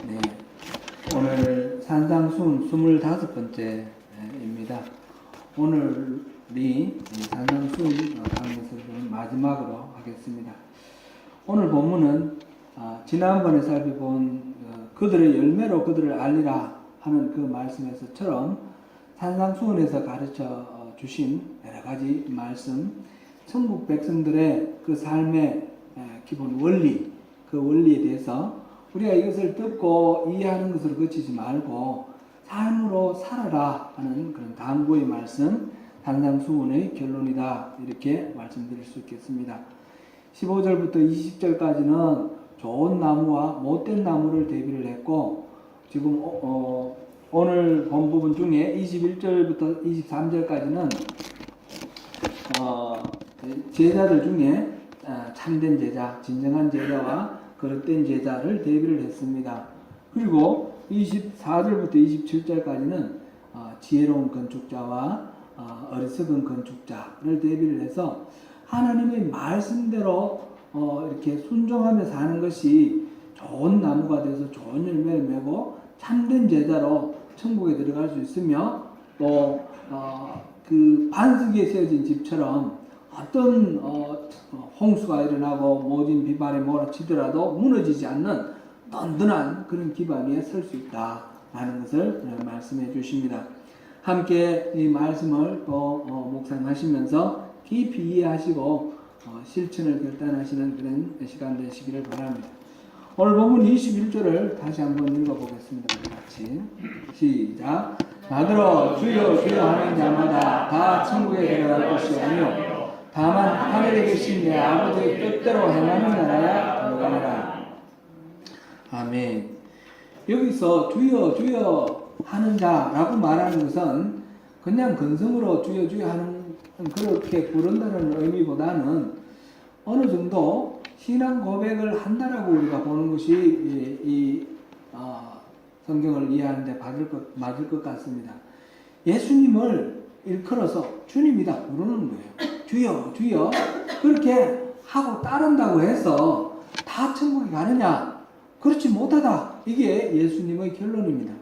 네, 오늘 산상수훈 25번째입니다. 오늘이 산상수훈 강의서를 마지막으로 하겠습니다. 오늘 본문은 지난번에 살펴본 그들의 열매로 그들을 알리라 하는 그 말씀에서처럼 산상수훈에서 가르쳐 주신 여러 가지 말씀, 천국 백성들의 그 삶의 기본 원리, 그 원리에 대해서 우리가 이것을 듣고 이해하는 것으로 그치지 말고 삶으로 살아라 하는 그런 당부의 말씀, 산상수훈의 결론이다, 이렇게 말씀드릴 수 있겠습니다. 15절부터 20절까지는 좋은 나무와 못된 나무를 대비를 했고, 지금 오늘 본 부분 중에 21절부터 23절까지는 제자들 중에 참된 제자, 진정한 제자와 거듭된 제자를 대비를 했습니다. 그리고 24절부터 27절까지는 지혜로운 건축자와 어리석은 건축자를 대비를 해서 하나님의 말씀대로 이렇게 순종하며 사는 것이 좋은 나무가 돼서 좋은 열매를 맺고 참된 제자로 천국에 들어갈 수 있으며, 또 그 반석에 세워진 집처럼 어떤 홍수가 일어나고 모진 비바람이 몰아치더라도 무너지지 않는 든든한 그런 기반 위에 설 수 있다라는 것을 말씀해 주십니다. 함께 이 말씀을 또 묵상하시면서 깊이 이해하시고 실천을 결단하시는 그런 시간 되시기를 바랍니다. 오늘 본문 21절을 다시 한번 읽어보겠습니다. 우리 같이 시작. 나더러 주여 주여 하는 자마다 다 천국에 들어갈 것이 아니요 다만 하늘에 계신 내 아버지의 뜻대로 행하는 자라야 들어가리라. 아멘. 여기서 주여 주여 하는 자라고 말하는 것은 그냥 근성으로 주여 주여 하는 그렇게 부른다는 의미보다는 어느 정도 신앙 고백을 한다라고 우리가 보는 것이 이 성경을 이해하는데 맞을 것 같습니다. 예수님을 일컬어서 주님이다 부르는 거예요. 주여 주여 그렇게 하고 따른다고 해서 다 천국에 가느냐? 그렇지 못하다. 이게 예수님의 결론입니다.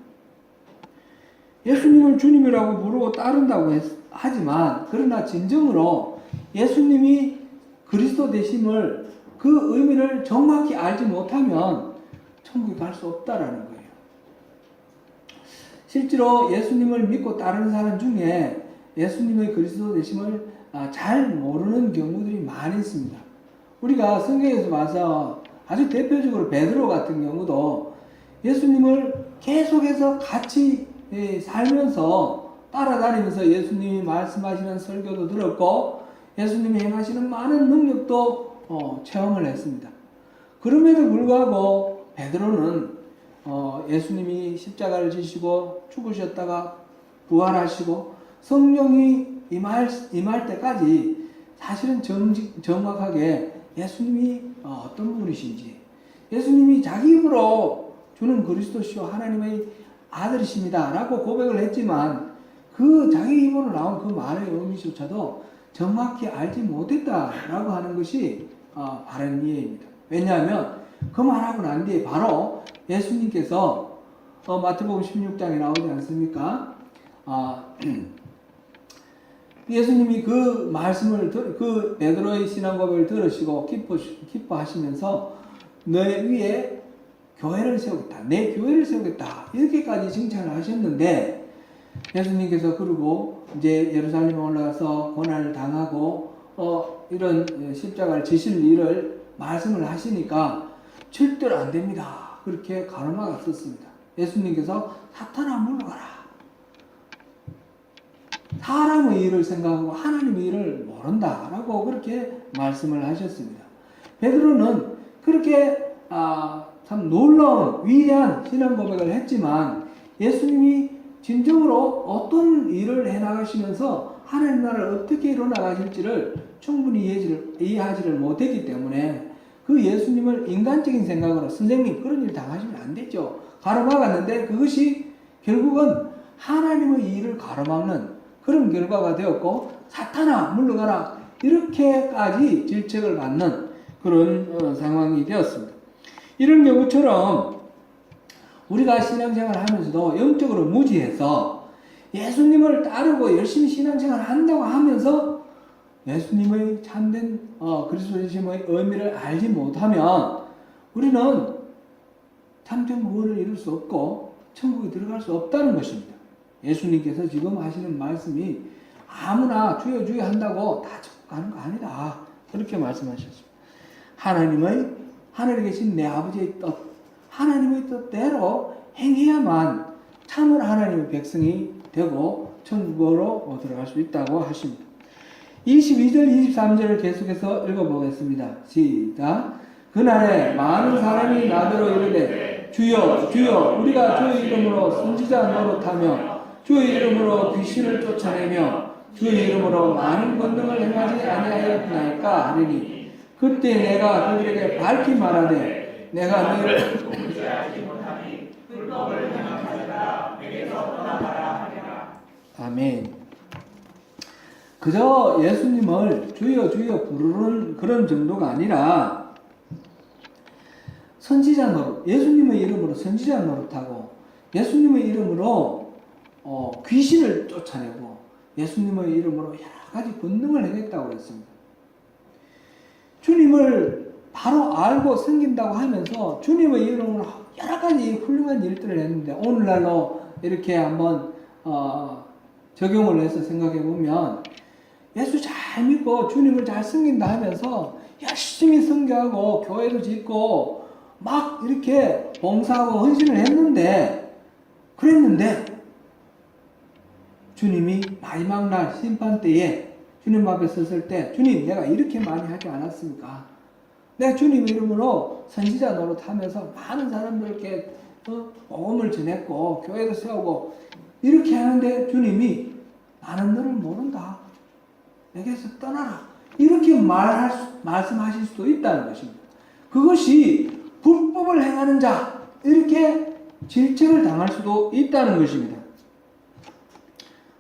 예수님을 주님이라고 부르고 따른다고 하지만, 그러나 진정으로 예수님이 그리스도 되심을, 그 의미를 정확히 알지 못하면 천국에 갈 수 없다라는 거예요. 실제로 예수님을 믿고 따르는 사람 중에 예수님의 그리스도 되심을 잘 모르는 경우들이 많이 있습니다. 우리가 성경에서 봐서 아주 대표적으로 베드로 같은 경우도 예수님을 계속해서 같이 살면서 따라다니면서 예수님이 말씀하시는 설교도 들었고 예수님이 행하시는 많은 능력도 체험을 했습니다. 그럼에도 불구하고 베드로는 예수님이 십자가를 지시고 죽으셨다가 부활하시고 성령이 임할 때까지 사실은 정확하게 예수님이 어떤 분이신지, 예수님이 자기 입으로 주는 그리스도시요 하나님의 아들이십니다 라고 고백을 했지만, 그 자기 입으로 나온 그 말의 의미조차도 정확히 알지 못했다라고 하는 것이 바른 이해입니다. 왜냐하면 그 말하고 난 뒤에 바로 예수님께서 마태복음 16장에 나오지 않습니까? 예수님이 그 말씀을 그 베드로의 신앙 고백을 들으시고 기뻐하시면서 내 위에 교회를 세우겠다, 내 교회를 세우겠다, 이렇게까지 칭찬을 하셨는데, 예수님께서 그러고 이제 예루살렘에 올라가서 고난을 당하고 이런 십자가를 지실 일을 말씀을 하시니까 절대로 안 됩니다, 그렇게 가로막았었습니다. 예수님께서 사탄아 물러가라, 사람의 일을 생각하고 하나님의 일을 모른다라고 그렇게 말씀을 하셨습니다. 베드로는 그렇게 참 놀라운 위대한 신앙 고백을 했지만, 예수님이 진정으로 어떤 일을 해나가시면서 하나님 나라를 어떻게 이뤄나가실지를 충분히 이해하지를 못했기 때문에 그 예수님을 인간적인 생각으로 선생님 그런 일 당하시면 안 되죠, 가로막았는데, 그것이 결국은 하나님의 일을 가로막는 그런 결과가 되었고, 사탄아 물러가라 이렇게까지 질책을 받는 그런 상황이 되었습니다. 이런 경우처럼 우리가 신앙생활을 하면서도 영적으로 무지해서 예수님을 따르고 열심히 신앙생활을 한다고 하면서 예수님의 참된 그리스도이심의 의미를 알지 못하면 우리는 참된 구원을 이룰 수 없고 천국에 들어갈 수 없다는 것입니다. 예수님께서 지금 하시는 말씀이 아무나 주여 주여 한다고 다 천국 가는 거 아니다. 그렇게 말씀하셨습니다. 하늘에 계신 내 아버지의 뜻, 하나님의 뜻대로 행해야만 참으로 하나님의 백성이 되고 천국으로 들어갈 수 있다고 하십니다. 22절, 23절을 계속해서 읽어보겠습니다. 시작. 그날에 많은 사람이 나더러 이르되 주여 주여 우리가 주의 이름으로 선지자 노릇하며 주의 이름으로 귀신을 쫓아내며 주의 이름으로 많은 권능을 행하지 아니하였나이까 하리니 그때 내가 그들에게 밝히 말하되 내가 너희를 통제하지 못하니 불법을 행한 자들아 내게서 떠나가라 하리라. 아멘. 그저 예수님을 주여 주여 부르는 그런 정도가 아니라 선지자 노릇, 예수님의 이름으로 선지자 노릇하고 예수님의 이름으로 귀신을 쫓아내고 예수님의 이름으로 여러 가지 권능을 행했다고 했습니다. 주님을 바로 알고 섬긴다고 하면서 주님의 이름으로 여러 가지 훌륭한 일들을 했는데 오늘날로 이렇게 한번 적용을 해서 생각해 보면 예수 잘 믿고 주님을 잘 섬긴다 하면서 열심히 섬겨하고 교회도 짓고 막 이렇게 봉사하고 헌신을 그랬는데 주님이 마지막 날 심판 때에 주님 앞에 섰을 때 주님 내가 이렇게 많이 하지 않았습니까? 내가 주님 이름으로 선지자 노릇하면서 많은 사람들께 복음을 전했고 교회도 세우고 이렇게 하는데 주님이 나는 너를 모른다. 내게서 떠나라. 이렇게 말씀하실 수도 있다는 것입니다. 그것이 불법을 행하는 자 이렇게 질책을 당할 수도 있다는 것입니다.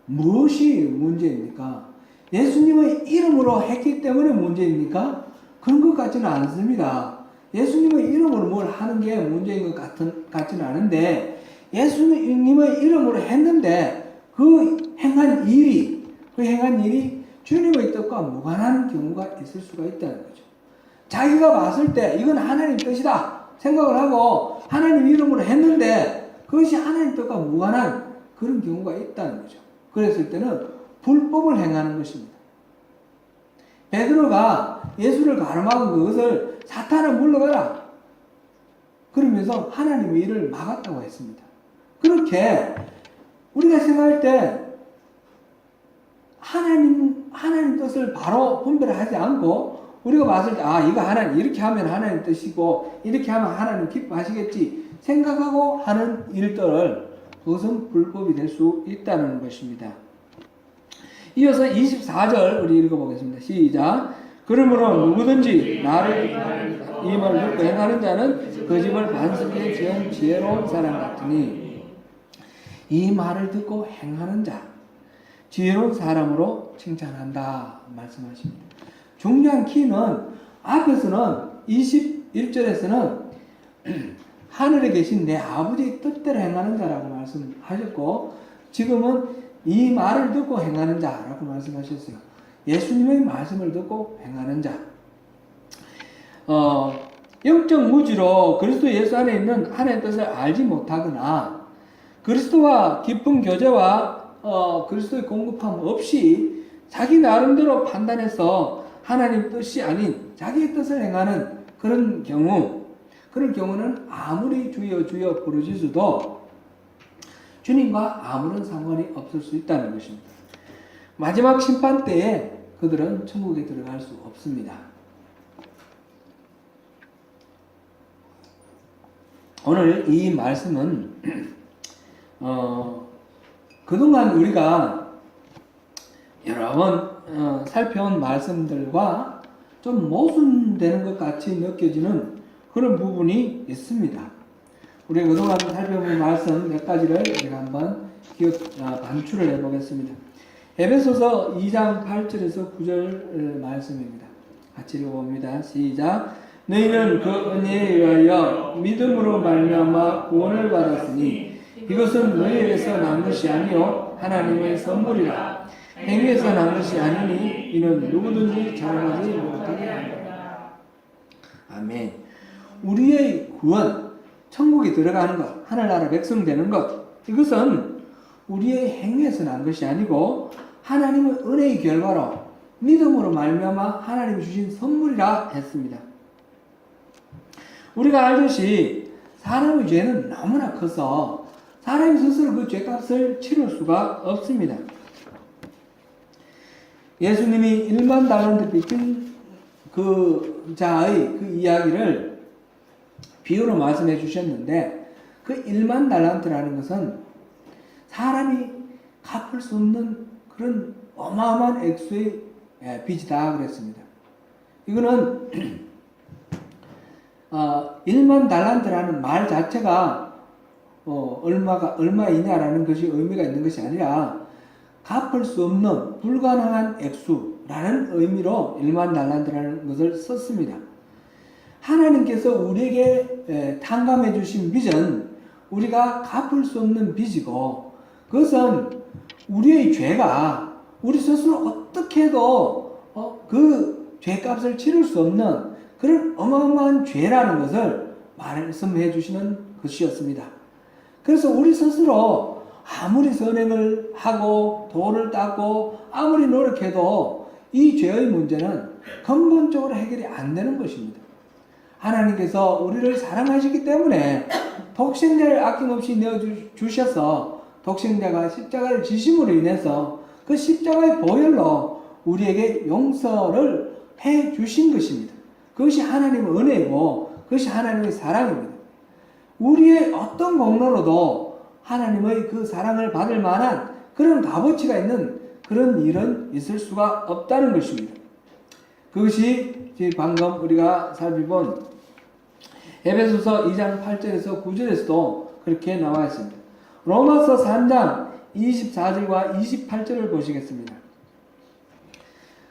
무엇이 문제입니까? 예수님의 이름으로 했기 때문에 문제입니까? 그런 것 같지는 않습니다. 예수님의 이름으로 뭘 하는 게 문제인 것 같지는 않은데 예수님의 이름으로 했는데 그 행한 일이 주님의 뜻과 무관한 경우가 있을 수가 있다는 거죠. 자기가 봤을 때 이건 하나님 뜻이다 생각을 하고 하나님 이름으로 했는데 그것이 하나님 뜻과 무관한 그런 경우가 있다는 거죠. 그랬을 때는 불법을 행하는 것입니다. 베드로가 예수를 가름하고 그것을 사탄아 물러가라 그러면서 하나님의 일을 막았다고 했습니다. 그렇게 우리가 생각할 때 하나님 뜻을 바로 분별하지 않고 우리가 봤을 때 이거 하나님 이렇게 하면 하나님 뜻이고 이렇게 하면 하나님 기뻐하시겠지 생각하고 하는 일들을 그것은 불법이 될 수 있다는 것입니다. 이어서 24절 우리 읽어보겠습니다. 시작. 그러므로 누구든지 나를 이 말을 듣고 행하는 자는 그 집을 반석에 지은 지혜로운 사람 같으니 이 말을 듣고 행하는 자 지혜로운 사람으로 칭찬한다 말씀하십니다. 중요한 키는 앞에서는 21절에서는 하늘에 계신 내 아버지의 뜻대로 행하는 자라고 말씀하셨고 지금은 이 말을 듣고 행하는 자라고 말씀하셨어요. 예수님의 말씀을 듣고 행하는 자. 영적 무지로 그리스도 예수 안에 있는 하나님의 뜻을 알지 못하거나 그리스도와 깊은 교제와 그리스도의 공급함 없이 자기 나름대로 판단해서 하나님 뜻이 아닌 자기의 뜻을 행하는 그런 경우는 아무리 주여 주여 부르짖어도 주님과 아무런 상관이 없을 수 있다는 것입니다. 마지막 심판 때에 그들은 천국에 들어갈 수 없습니다. 오늘 이 말씀은 그동안 우리가 여러 번 살펴온 말씀들과 좀 모순되는 것 같이 느껴지는 그런 부분이 있습니다. 우리 그동안 살펴본 말씀 몇 가지를 제가 한번 반출을 해보겠습니다. 에베소서 2장 8절에서 9절 말씀입니다. 같이 읽어봅니다. 시작. 너희는 그 은혜에 의하여 믿음으로 말미암아 구원을 받았으니 이것은 너희에게서 난 것이 아니요 하나님의 선물이라. 행위에서 난 것이 아니니 이는 누구든지 자랑하지 못하게 하리라. 아멘. 우리의 구원, 천국에 들어가는 것, 하늘나라 백성 되는 것, 이것은 우리의 행위에서 난 것이 아니고 하나님의 은혜의 결과로 믿음으로 말미암아 하나님이 주신 선물이라 했습니다. 우리가 알듯이 사람의 죄는 너무나 커서 사람이 스스로 그 죄값을 치를 수가 없습니다. 예수님이 1만 달란트 빚진 그 자의 그 이야기를 비유로 말씀해 주셨는데, 그 1만 달란트라는 것은 사람이 갚을 수 없는 그런 어마어마한 액수의 빚이다 그랬습니다. 이거는 1만 달란트라는 말 자체가 얼마이냐라는 것이 의미가 있는 것이 아니라 갚을 수 없는 불가능한 액수라는 의미로 1만 달란트라는 것을 썼습니다. 하나님께서 우리에게 탕감해 주신 빚은 우리가 갚을 수 없는 빚이고, 그것은 우리의 죄가 우리 스스로 어떻게 해도 그 죄값을 치를 수 없는 그런 어마어마한 죄라는 것을 말씀해 주시는 것이었습니다. 그래서 우리 스스로 아무리 선행을 하고 돈을 닦고 아무리 노력해도 이 죄의 문제는 근본적으로 해결이 안 되는 것입니다. 하나님께서 우리를 사랑하시기 때문에 독생자를 아낌없이 내어주셔서 독생자가 십자가를 지심으로 인해서 그 십자가의 보혈로 우리에게 용서를 해 주신 것입니다. 그것이 하나님의 은혜이고 그것이 하나님의 사랑입니다. 우리의 어떤 공로로도 하나님의 그 사랑을 받을 만한 그런 값어치가 있는 그런 일은 있을 수가 없다는 것입니다. 그것이 방금 우리가 살펴본 에베소서 2장 8절에서 9절에서도 그렇게 나와 있습니다. 로마서 3장 24절과 28절을 보시겠습니다.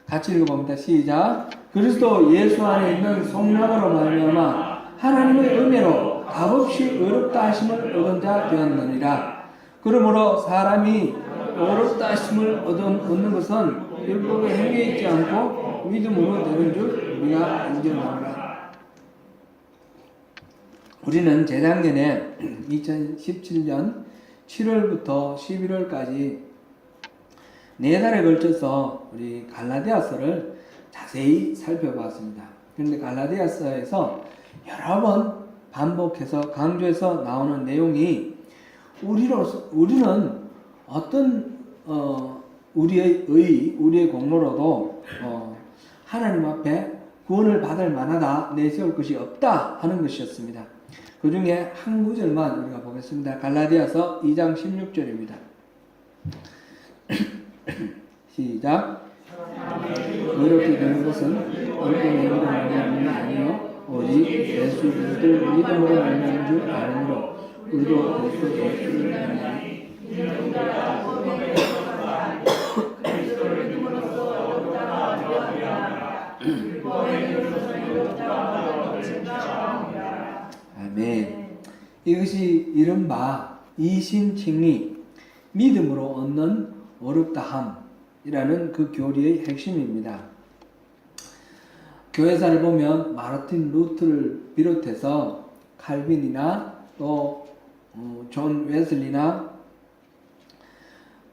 같이 읽어봅니다. 시작. 그리스도 예수 안에 있는 속량으로 말미암아 하나님의 은혜로 값없이 의롭다 하심을 얻은 자 되었느니라. 그러므로 사람이 의롭다 하심을 얻는 것은 율법의 행위에 있지 않고 믿음으로 되는 줄 우리가 인정하노라. 우리는 재작년에 2017년 7월부터 11월까지 4달에 걸쳐서 우리 갈라디아서를 자세히 살펴봤습니다. 그런데 갈라디아서에서 여러 번 반복해서 강조해서 나오는 내용이 우리는 어떤 우리의 우리의 공로로도 하나님 앞에 구원을 받을 만하다, 내세울 것이 없다 하는 것이었습니다. 그 중에 한 구절만 우리가 보겠습니다. 갈라디아서 2장 16절입니다. 시작. 의롭게 되는 것은 옳게 행위로 말미암는 게 아니요 오직 예수 그리스도를 믿음으로 말미암는 줄 아느니라. 우리도 그리스도 예수를 믿나니 아멘. 이것이 이른바 이신칭리, 믿음으로 얻는 어렵다함이라는 그 교리의 핵심입니다. 교회사를 보면 마르틴 루트를 비롯해서 칼빈이나 또 존 웨슬리나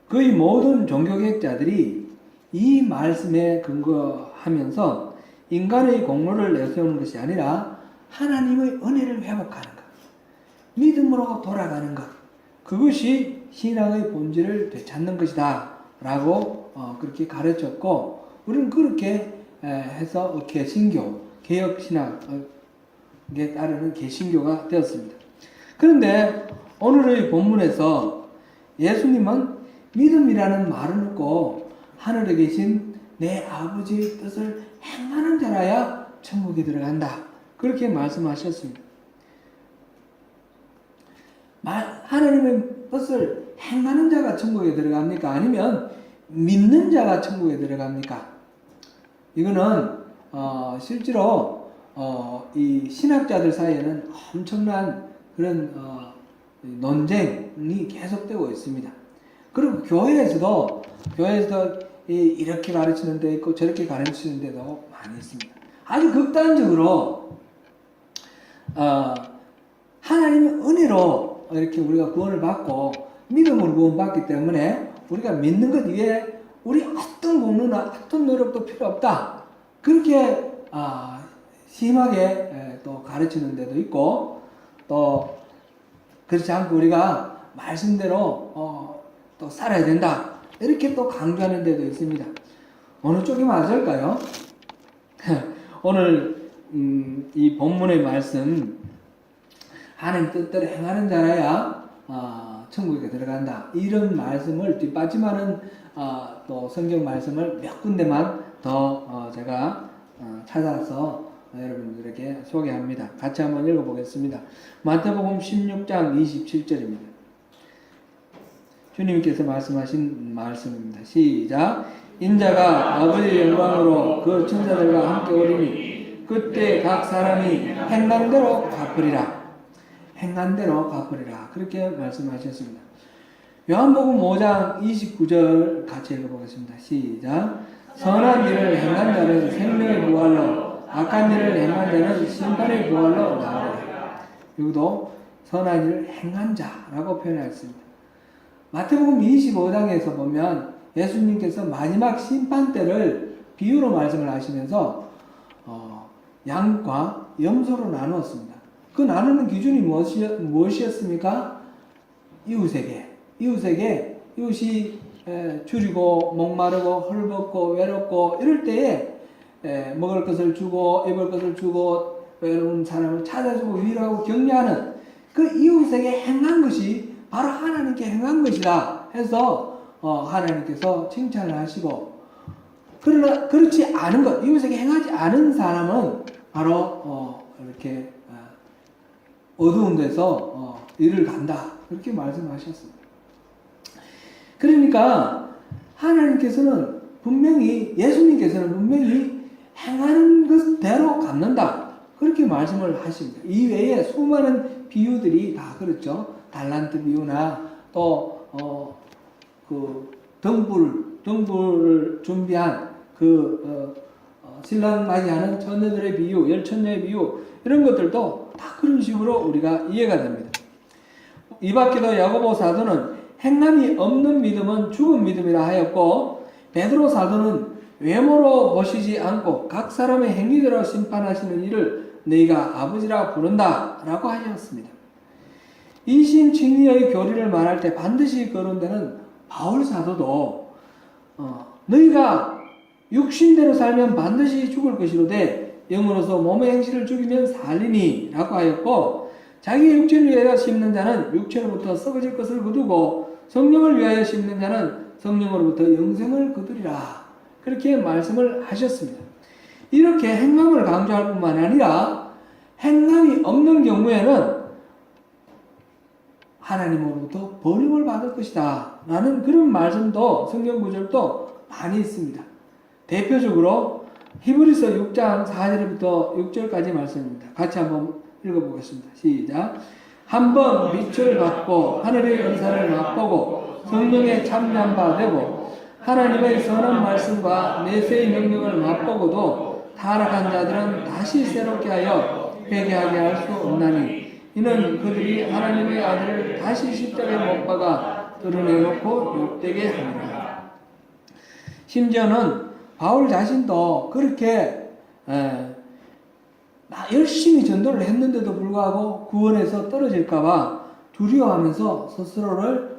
거의 모든 종교개혁자들이 이 말씀에 근거하면서 인간의 공로를 내세우는 것이 아니라 하나님의 은혜를 회복하는 것, 믿음으로 돌아가는 것, 그것이 신앙의 본질을 되찾는 것이다 라고 그렇게 가르쳤고, 우리는 그렇게 해서 개신교, 개혁신학에 따르는 개신교가 되었습니다. 그런데 오늘의 본문에서 예수님은 믿음이라는 말을 놓고 하늘에 계신 내 아버지의 뜻을 행하는 자라야 천국에 들어간다, 그렇게 말씀하셨습니다. 하나님의 뜻을 행하는 자가 천국에 들어갑니까? 아니면 믿는 자가 천국에 들어갑니까? 이거는 실제로 이 신학자들 사이에는 엄청난 그런 논쟁이 계속되고 있습니다. 그리고 교회에서도 이렇게 가르치는 데 있고 저렇게 가르치는 데도 많이 있습니다. 아주 극단적으로 하나님의 은혜로 이렇게 우리가 구원을 받고 믿음으로 구원받기 때문에 우리가 믿는 것 위에 우리 어떤 공로나 어떤 노력도 필요 없다. 그렇게 심하게 또 가르치는 데도 있고, 또 그렇지 않고 우리가 말씀대로 또 살아야 된다. 이렇게 또 강조하는 데도 있습니다. 어느 쪽이 맞을까요? 오늘 이 본문의 말씀, 하나님 뜻대로 행하는 자라야 천국에 들어간다. 이런 말씀을 뒷받침하는 또 성경 말씀을 몇 군데만 더 제가 찾아서 여러분들에게 소개합니다. 같이 한번 읽어보겠습니다. 마태복음 16장 27절입니다. 주님께서 말씀하신 말씀입니다. 시작. 인자가 아버지의 영광으로 그 천사들과 함께 오리니 그때 각 사람이 행한 대로 갚으리라. 행한 대로 갚으리라. 그렇게 말씀하셨습니다. 요한복음 5장 29절 같이 읽어보겠습니다. 시작. 선한 일을 행한 자는 생명의 부활로, 악한 일을 행한 자는 심판의 부활로 나오리라. 여기도 선한 일을 행한 자라고 표현했습니다. 마태복음 25장에서 보면 예수님께서 마지막 심판 때를 비유로 말씀을 하시면서 양과 염소로 나누었습니다. 그 나누는 기준이 무엇이었습니까? 이웃에게 이웃이 줄이고 목마르고 헐벗고 외롭고 이럴 때에 먹을 것을 주고 입을 것을 주고 외로운 사람을 찾아주고 위로하고 격려하는 그 이웃에게 행한 것이 바로 하나님께 행한 것이다 해서 하나님께서 칭찬을 하시고, 그러나 그렇지 않은 것, 이웃에게 행하지 않은 사람은 바로 이렇게 어두운 데서 일을 간다. 그렇게 말씀하셨습니다. 그러니까 하나님께서는 예수님께서는 분명히 행하는 것대로 갚는다. 그렇게 말씀을 하십니다. 이 외에 수많은 비유들이 다 그렇죠. 달란트 비유나 또 그 등불을 준비한 신랑 맞이하는 처녀들의 비유, 열처녀의 비유, 이런 것들도 다 그런 식으로 우리가 이해가 됩니다. 이 밖에도 야고보 사도는 행함이 없는 믿음은 죽은 믿음이라 하였고, 베드로 사도는 외모로 보시지 않고 각 사람의 행위대로 심판하시는 이를 너희가 아버지라 부른다 라고 하셨습니다. 이심칭의의 교리를 말할 때 반드시 거론되는 바울 사도도 너희가 육신대로 살면 반드시 죽을 것이로되 영으로서 몸의 행실을 죽이면 살리니 라고 하였고, 자기의 육체를 위하여 심는 자는 육체로부터 썩어질 것을 거두고 성령을 위하여 심는 자는 성령으로부터 영생을 거두리라. 그렇게 말씀을 하셨습니다. 이렇게 행함을 강조할 뿐만 아니라 행함이 없는 경우에는 하나님으로부터 버림을 받을 것이다 라는 그런 말씀도, 성경 구절도 많이 있습니다. 대표적으로 히브리서 6장 4절부터 6절까지 말씀입니다. 같이 한번 읽어보겠습니다. 시작. 한번 빛을 받고 하늘의 은사를 맛보고 성령에 참여한 바 되고 하나님의 선한 말씀과 내세의 명령을 맛보고도 타락한 자들은 다시 새롭게 하여 회개하게 할 수 없나니 이는 그들이 하나님의 아들을 다시 십자가에 못 박아 드러내놓고 욕되게 하니라. 심지어는 바울 자신도 그렇게 열심히 전도를 했는데도 불구하고 구원에서 떨어질까봐 두려워하면서 스스로를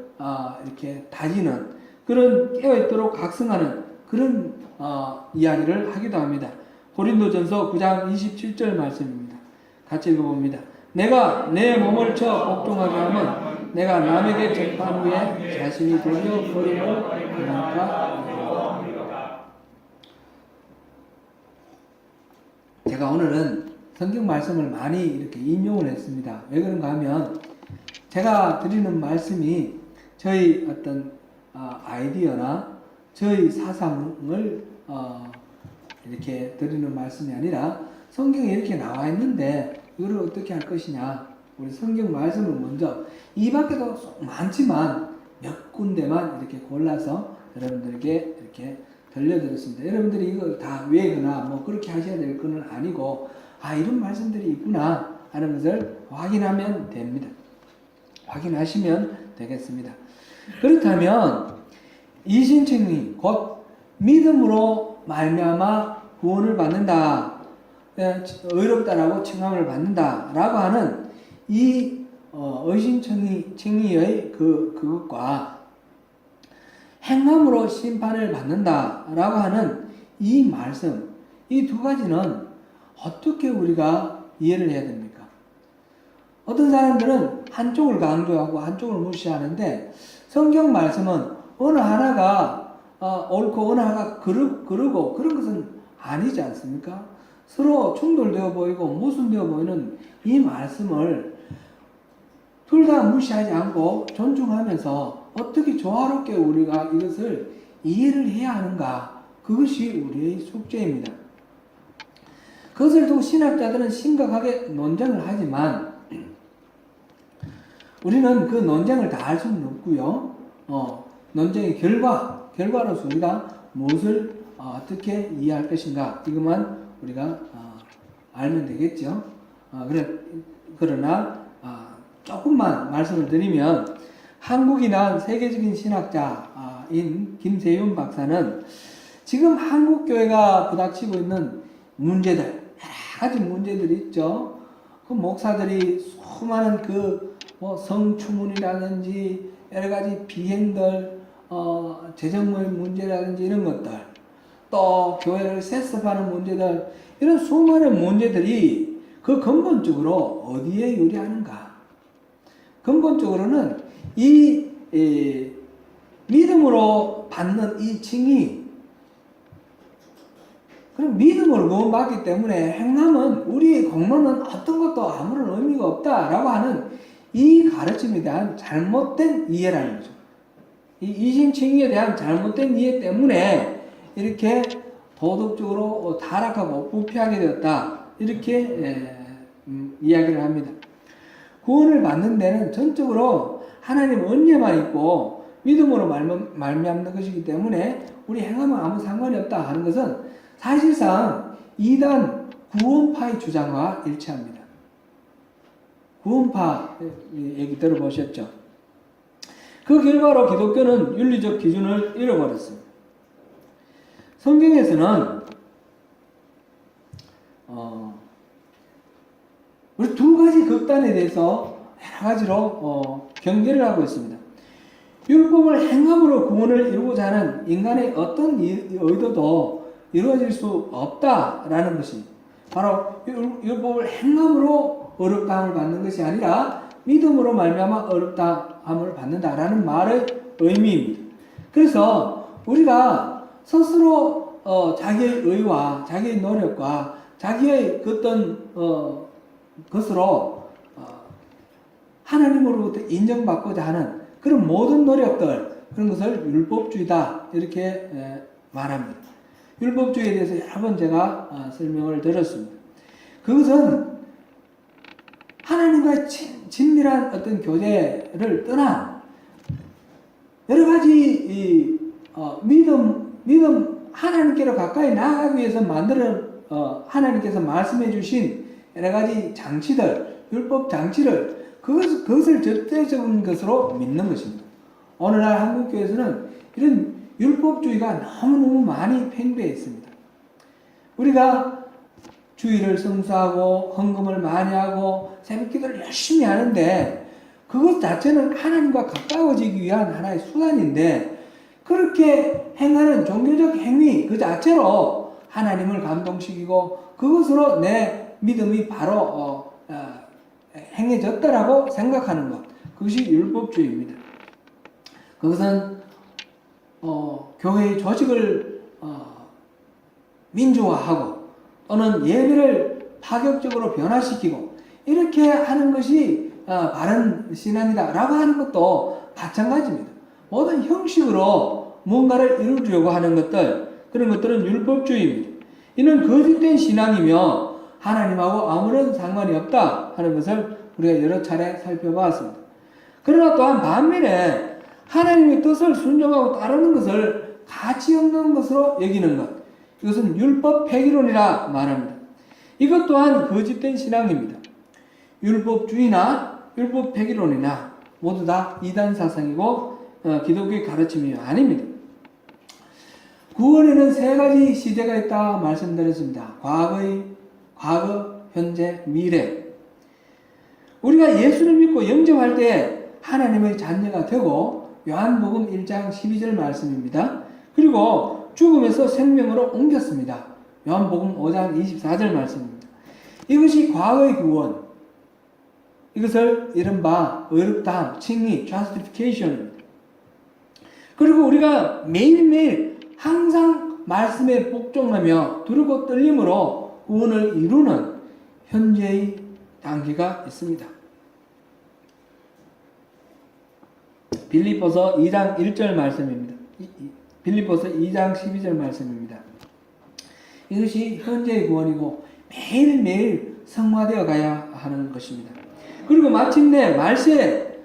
이렇게 다지는, 그런 깨어있도록 각성하는 그런 이야기를 하기도 합니다. 고린도전서 9장 27절 말씀입니다. 같이 읽어봅니다. 내가 내 몸을 쳐 복종하게 하면 내가 남에게 접한 후에 자신이 도리어 버림을 당할까? 제가 오늘은 성경 말씀을 많이 이렇게 인용을 했습니다. 왜 그런가 하면 제가 드리는 말씀이 저희 어떤 아이디어나 저희 사상을 이렇게 드리는 말씀이 아니라 성경에 이렇게 나와 있는데 이거를 어떻게 할 것이냐. 우리 성경 말씀을 먼저 이 밖에도 많지만 몇 군데만 이렇게 골라서 여러분들에게 이렇게 들려드렸습니다. 여러분들이 이걸 다 외거나 뭐 그렇게 하셔야 될 건 아니고 이런 말씀들이 있구나 하는 것을 확인하면 됩니다. 확인하시면 되겠습니다. 그렇다면 이신칭이 곧 믿음으로 말미암아 구원을 받는다, 의롭다라고 칭함을 받는다라고 하는 이 의신칭의의 그것과 행함으로 심판을 받는다라고 하는 이 말씀, 이 두 가지는 어떻게 우리가 이해를 해야 됩니까? 어떤 사람들은 한쪽을 강조하고 한쪽을 무시하는데 성경 말씀은 어느 하나가 옳고 어느 하나가 그르고 그런 것은 아니지 않습니까? 서로 충돌되어 보이고 모순되어 보이는 이 말씀을 둘 다 무시하지 않고 존중하면서 어떻게 조화롭게 우리가 이것을 이해를 해야 하는가, 그것이 우리의 숙제입니다. 그것을 두고 신학자들은 심각하게 논쟁을 하지만 우리는 그 논쟁을 다 알 수는 없고요. 논쟁의 결과로서 우리가 무엇을 어떻게 이해할 것인가, 이것만 우리가 알면 되겠죠. 그러나 조금만 말씀을 드리면 한국이 낳은 세계적인 신학자인 김세윤 박사는 지금 한국교회가 부닥치고 있는 문제들, 여러 가지 문제들이 있죠. 그 목사들이 수많은 성추문이라든지 여러 가지 비행들, 재정의 문제라든지 이런 것들, 또 교회를 세습하는 문제들, 이런 수많은 문제들이 그 근본적으로 어디에 유리하는가? 근본적으로는 이 믿음으로 받는 이 칭의, 그럼 믿음으로 구원받기 때문에 행함은, 우리의 공로는 어떤 것도 아무런 의미가 없다라고 하는 이 가르침에 대한 잘못된 이해라는 거죠. 이 이신칭의에 대한 잘못된 이해 때문에 이렇게 도덕적으로 타락하고 부패하게 되었다, 이렇게 이야기를 합니다. 구원을 받는 데는 전적으로 하나님 은혜만 있고 믿음으로 말미암는 것이기 때문에 우리 행함은 아무 상관이 없다 하는 것은 사실상 이단 구원파의 주장과 일치합니다. 구원파 얘기 들어보셨죠? 그 결과로 기독교는 윤리적 기준을 잃어버렸습니다. 성경에서는 우리 두 가지 극단에 대해서 여러 가지로 경계를 하고 있습니다. 율법을 행함으로 구원을 이루고자 하는 인간의 어떤 의도도 이루어질 수 없다라는 것이 바로 율법을 행함으로 어렵다함을 받는 것이 아니라 믿음으로 말미암아 어렵다함을 받는다라는 말의 의미입니다. 그래서 우리가 스스로 자기의 의와 자기의 노력과 자기의 어떤 것으로 하나님으로부터 인정받고자 하는 그런 모든 노력들, 그런 것을 율법주의다, 이렇게 말합니다. 율법주의에 대해서 여러 번 제가 설명을 드렸습니다. 그것은 하나님과의 친밀한 어떤 교제를 떠난 여러 가지 믿음 하나님께로 가까이 나아가기 위해서 하나님께서 말씀해 주신 여러 가지 장치들, 율법 장치를, 그것을 절대적인 것으로 믿는 것입니다. 오늘날 한국교회에서는 이런 율법주의가 너무너무 많이 팽배해 있습니다. 우리가 주일을 성수하고 헌금을 많이 하고 새벽기도를 열심히 하는데 그것 자체는 하나님과 가까워지기 위한 하나의 수단인데, 그렇게 행하는 종교적 행위 그 자체로 하나님을 감동시키고 그것으로 내 믿음이 바로 행해졌다라고 생각하는 것, 그것이 율법주의입니다. 그것은 교회의 조직을 민주화하고 또는 예배를 파격적으로 변화시키고 이렇게 하는 것이 바른 신앙이다라고 하는 것도 마찬가지입니다. 모든 형식으로 뭔가를 이루려고 하는 것들, 그런 것들은 율법주의입니다. 이는 거짓된 신앙이며 하나님하고 아무런 상관이 없다 하는 것을 우리가 여러 차례 살펴보았습니다. 그러나 또한 반면에 하나님의 뜻을 순종하고 따르는 것을 가치 없는 것으로 여기는 것, 이것은 율법 폐기론이라 말합니다. 이것 또한 거짓된 신앙입니다. 율법주의나 율법 폐기론이나 모두 다 이단 사상이고 기독교의 가르침이 아닙니다. 구원에는 세 가지 시대가 있다 말씀드렸습니다. 과거, 현재, 미래. 우리가 예수를 믿고 영접할 때 하나님의 자녀가 되고, 요한복음 1장 12절 말씀입니다. 그리고 죽음에서 생명으로 옮겼습니다. 요한복음 5장 24절 말씀입니다. 이것이 과거의 구원, 이것을 이른바 의롭다함, 칭의, justification입니다. 그리고 우리가 매일매일 항상 말씀에 복종하며 두르고 떨림으로 구원을 이루는 현재의 단계가 있습니다. 빌립보서 2장 1절 말씀입니다. 빌립보서 2장 12절 말씀입니다. 이것이 현재의 구원이고 매일매일 성화되어 가야 하는 것입니다. 그리고 마침내 말세에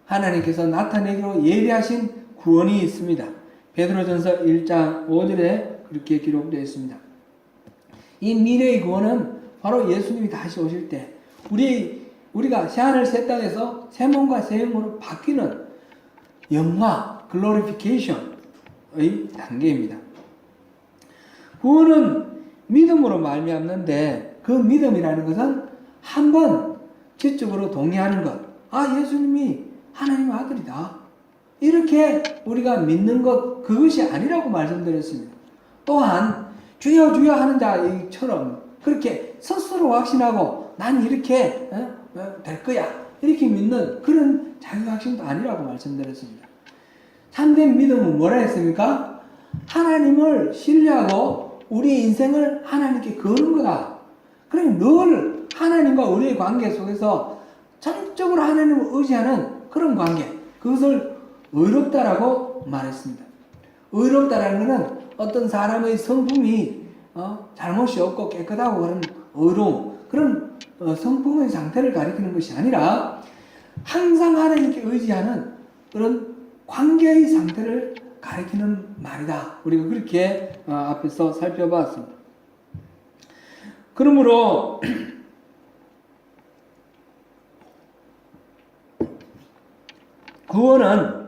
하나님께서 나타내기로 예비하신 구원이 있습니다. 베드로전서 1장 5절에 그렇게 기록되어 있습니다. 이 미래의 구원은 바로 예수님이 다시 오실 때 우리가 새하늘 새 땅에서 새 몸과 새 영으로 바뀌는 영화, 글로리피케이션의 단계입니다. 구원은 믿음으로 말미암는데 그 믿음이라는 것은 한번 지적으로 동의하는 것. 아, 예수님이 하나님의 아들이다. 이렇게 우리가 믿는 것, 그것이 아니라고 말씀드렸습니다. 또한 주여 주여 하는 자처럼 그렇게 스스로 확신하고 난 이렇게 될 거야 이렇게 믿는 그런 자기 확신도 아니라고 말씀드렸습니다. 참된 믿음은 뭐라 했습니까? 하나님을 신뢰하고 우리 인생을 하나님께 거는 거다. 그러니 늘 하나님과 우리의 관계 속에서 전적으로 하나님을 의지하는 그런 관계, 그것을 의롭다라고 말했습니다. 의롭다라는 것은 어떤 사람의 성품이 잘못이 없고 깨끗하고 그런 의로움, 그런 성품의 상태를 가리키는 것이 아니라 항상 하나님께 의지하는 그런 관계의 상태를 가리키는 말이다. 우리가 그렇게 앞에서 살펴봤습니다. 그러므로 구원은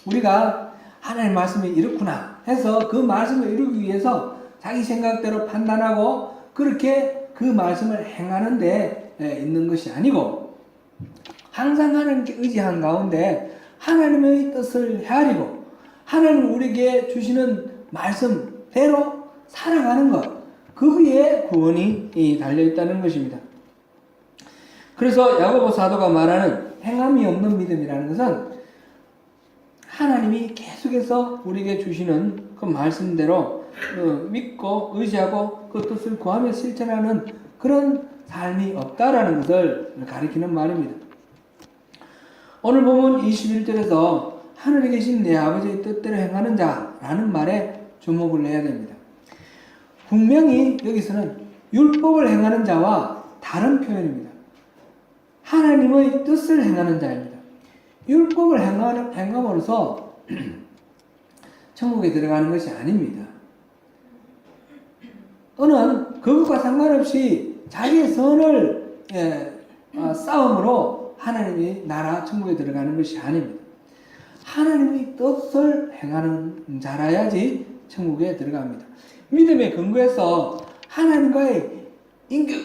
우리가 하나님 말씀이 이렇구나 해서 그 말씀을 이루기 위해서 자기 생각대로 판단하고 그렇게 그 말씀을 행하는 데 있는 것이 아니고 항상 하나님께 의지한 가운데 하나님의 뜻을 헤아리고 하나님 우리에게 주시는 말씀대로 살아가는 것, 거기에 구원이 달려있다는 것입니다. 그래서 야고보 사도가 말하는 행함이 없는 믿음이라는 것은 하나님이 계속해서 우리에게 주시는 그 말씀대로 믿고 의지하고 그 뜻을 구하며 실천하는 그런 삶이 없다라는 것을 가리키는 말입니다. 오늘 보면 21절에서 하늘에 계신 내 아버지의 뜻대로 행하는 자라는 말에 주목을 해야 됩니다. 분명히 여기서는 율법을 행하는 자와 다른 표현입니다. 하나님의 뜻을 행하는 자입니다. 율법을 행함으로써 천국에 들어가는 것이 아닙니다. 또는 그것과 상관없이 자기의 선을 싸움으로 하나님의 나라 천국에 들어가는 것이 아닙니다. 하나님의 뜻을 행하는 자라야지 천국에 들어갑니다. 믿음의 근거에서 하나님과의 인격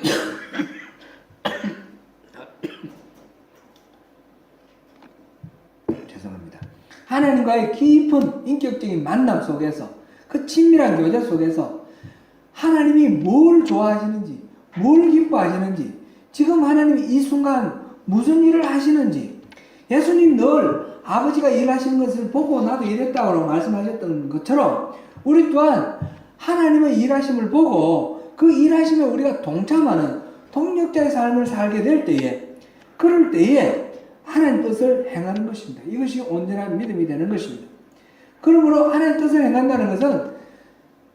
하나님과의 깊은 인격적인 만남 속에서 그 친밀한 교제 속에서 하나님이 뭘 좋아하시는지 뭘 기뻐하시는지 지금 하나님이 이 순간 무슨 일을 하시는지 예수님 늘 아버지가 일하시는 것을 보고 나도 이랬다고 말씀하셨던 것처럼 우리 또한 하나님의 일하심을 보고 그 일하심에 우리가 동참하는 동력자의 삶을 살게 될 때에 그럴 때에 하나님 뜻을 행하는 것입니다. 이것이 온전한 믿음이 되는 것입니다. 그러므로 하나님 뜻을 행한다는 것은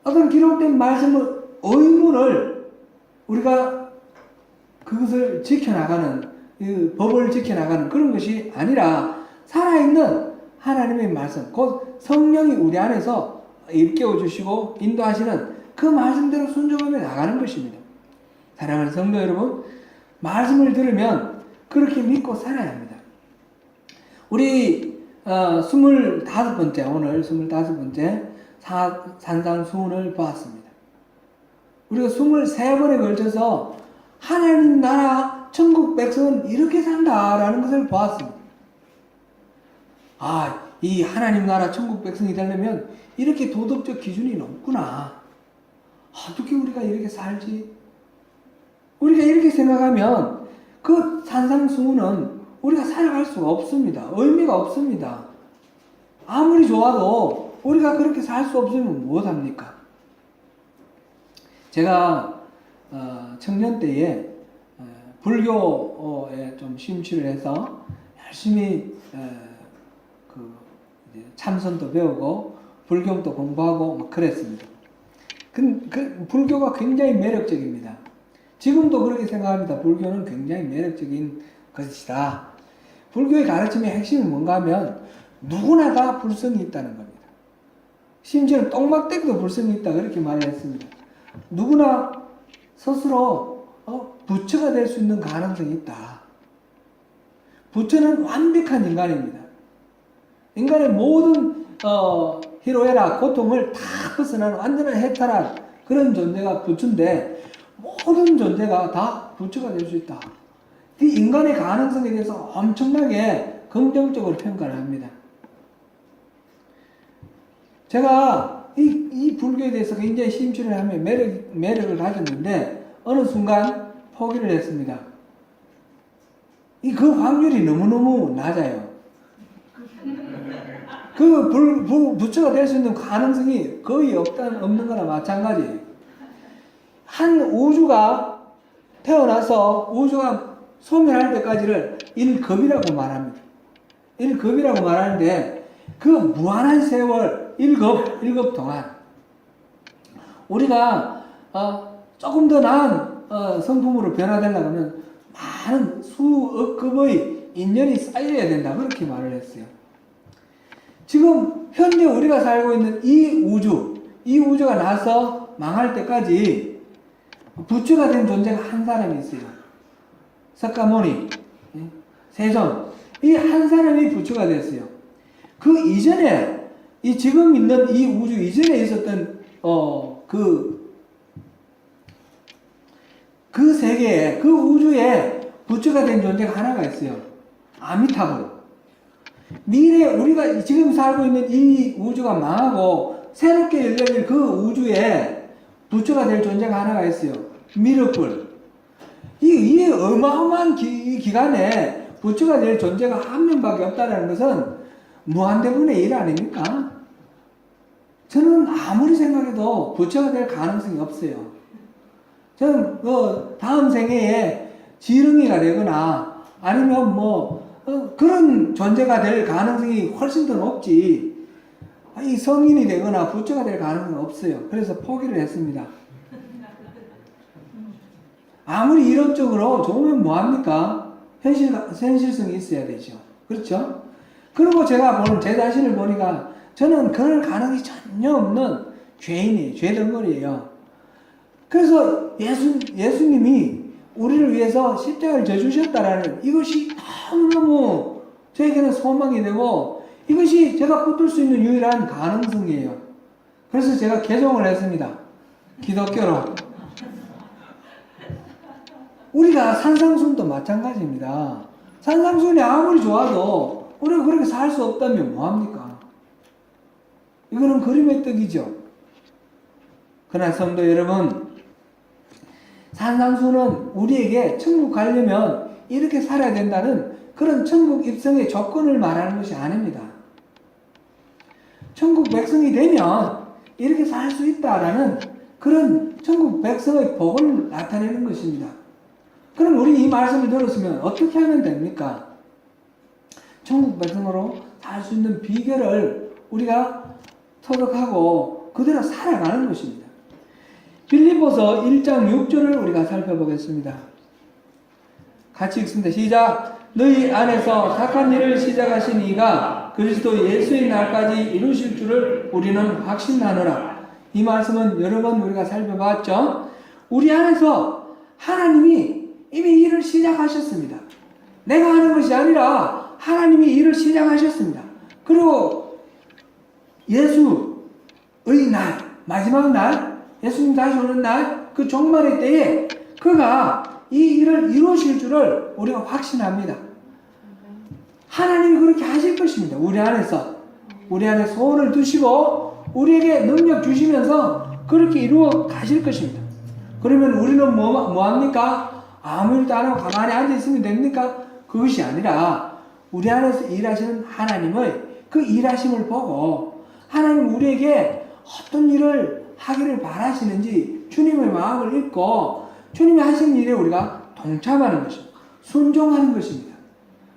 어떤 기록된 말씀의 의문을 우리가 그것을 지켜나가는, 법을 지켜나가는 그런 것이 아니라 살아있는 하나님의 말씀, 곧 성령이 우리 안에서 일깨워 주시고 인도하시는 그 말씀대로 순종하며 나가는 것입니다. 사랑하는 성도 여러분, 말씀을 들으면 그렇게 믿고 살아야 합니다. 우리 25번째, 오늘 25번째 산상수훈을 보았습니다. 우리가 23번에 걸쳐서 하나님 나라 천국 백성은 이렇게 산다라는 것을 보았습니다. 이 하나님 나라 천국 백성이 되려면 이렇게 도덕적 기준이 높구나. 어떻게 우리가 이렇게 살지? 우리가 이렇게 생각하면 그 산상수훈은 우리가 살아갈 수가 없습니다. 의미가 없습니다. 아무리 좋아도 우리가 그렇게 살 수 없으면 무엇합니까? 제가 청년 때에 불교에 좀 심취를 해서 열심히 참선도 배우고 불경도 공부하고 막 그랬습니다. 불교가 굉장히 매력적입니다. 지금도 그렇게 생각합니다. 불교는 굉장히 매력적인 것이다. 불교의 가르침의 핵심이 뭔가 하면 누구나 다 불성이 있다는 겁니다. 심지어는 똥막대기도 불성이 있다 그렇게 말을 했습니다. 누구나 스스로 부처가 될 수 있는 가능성이 있다. 부처는 완벽한 인간입니다. 인간의 모든 희로애락, 고통을 다 벗어나는 완전한 해탈한 그런 존재가 부처인데 모든 존재가 다 부처가 될 수 있다. 이 인간의 가능성에 대해서 엄청나게 긍정적으로 평가를 합니다. 제가 이 불교에 대해서 굉장히 심취를 하며 매력을 가졌는데 어느 순간 포기를 했습니다. 그 확률이 너무너무 낮아요. 부처가 될 수 있는 가능성이 거의 없는 거나 마찬가지예요. 한 우주가 태어나서 우주가 소멸할 때까지를 일겁이라고 말합니다. 일겁이라고 말하는데 그 무한한 세월, 일겁 동안 우리가 조금 더 나은 성품으로 변화되려고 하면 많은 수억 급의 인연이 쌓여야 된다. 그렇게 말을 했어요. 지금 현재 우리가 살고 있는 이 우주가 나서 망할 때까지 부처가 된 존재가 한 사람이 있어요. 석가모니, 세존, 이 한 사람이 부처가 됐어요. 그 이전에 지금 있는 이 우주 이전에 있었던 그 세계에, 그 우주에 부처가 된 존재가 하나가 있어요. 아미타불. 미래 우리가 지금 살고 있는 이 우주가 망하고 새롭게 열릴 그 우주에 부처가 될 존재가 하나가 있어요. 미륵불. 이 어마어마한 기간에 부처가 될 존재가 한 명밖에 없다는 것은 무한대분의 일 아닙니까? 저는 아무리 생각해도 부처가 될 가능성이 없어요. 저는 다음 생애에 지렁이가 되거나 아니면 그런 존재가 될 가능성이 훨씬 더 높지, 이 성인이 되거나 부처가 될 가능성은 없어요. 그래서 포기를 했습니다. 아무리 이론적으로 좋으면 뭐합니까? 현실성이 있어야 되죠. 그렇죠? 그리고 제가 제 자신을 보니까 저는 그럴 가능성이 전혀 없는 죄인이에요. 죄덩어리예요. 그래서 예수님이 우리를 위해서 십자가를 져주셨다라는 이것이 너무너무 저에게는 소망이 되고 이것이 제가 붙들 수 있는 유일한 가능성이에요. 그래서 제가 개종을 했습니다. 기독교로. 우리가 산상수훈도 마찬가지입니다. 산상수훈이 아무리 좋아도 우리가 그렇게 살 수 없다면 뭐합니까? 이거는 그림의 떡이죠. 그러나 성도 여러분, 산상수훈은 우리에게 천국 가려면 이렇게 살아야 된다는 그런 천국 입성의 조건을 말하는 것이 아닙니다. 천국 백성이 되면 이렇게 살 수 있다라는 그런 천국 백성의 복을 나타내는 것입니다. 그럼 우리 이 말씀을 들었으면 어떻게 하면 됩니까? 천국 백성으로 살 수 있는 비결을 우리가 터득하고 그대로 살아가는 것입니다. 빌립보서 1장 6절을 우리가 살펴보겠습니다. 같이 읽습니다. 시작. 너희 안에서 착한 일을 시작하신 이가 그리스도 예수의 날까지 이루실 줄을 우리는 확신하노라. 이 말씀은 여러 번 우리가 살펴봤죠. 우리 안에서 하나님이 이미 일을 시작하셨습니다. 내가 하는 것이 아니라 하나님이 일을 시작하셨습니다. 그리고 예수의 날, 마지막 날, 예수님 다시 오는 날, 그 종말의 때에 그가 이 일을 이루실 줄을 우리가 확신합니다. 하나님이 그렇게 하실 것입니다. 우리 안에 소원을 두시고 우리에게 능력 주시면서 그렇게 이루어 가실 것입니다. 그러면 우리는 뭐 합니까? 아무 일도 안 하고 가만히 앉아 있으면 됩니까? 그것이 아니라 우리 안에서 일하시는 하나님의 그 일하심을 보고 하나님 우리에게 어떤 일을 하기를 바라시는지 주님의 마음을 읽고 주님이 하시는 일에 우리가 동참하는 것입니다. 순종하는 것입니다.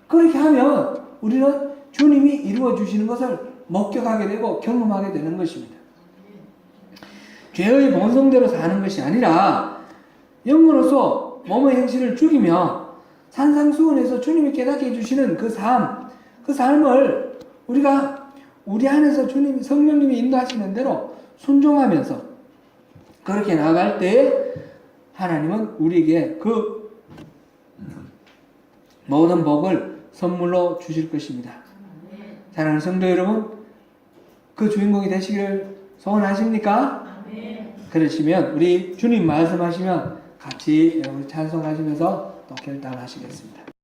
그렇게 하면 우리는 주님이 이루어 주시는 것을 목격하게 되고 경험하게 되는 것입니다. 죄의 본성대로 사는 것이 아니라 영으로서 몸의 행실을 죽이며 산상수훈에서 주님이 깨닫게 해주시는 그 삶을 우리가 우리 안에서 성령님이 인도하시는 대로 순종하면서 그렇게 나아갈 때 하나님은 우리에게 그 모든 복을 선물로 주실 것입니다. 사랑하는 성도 여러분, 그 주인공이 되시기를 소원하십니까? 그러시면 우리 주님 말씀하시면 같이 찬송하시면서 또 결단하시겠습니다.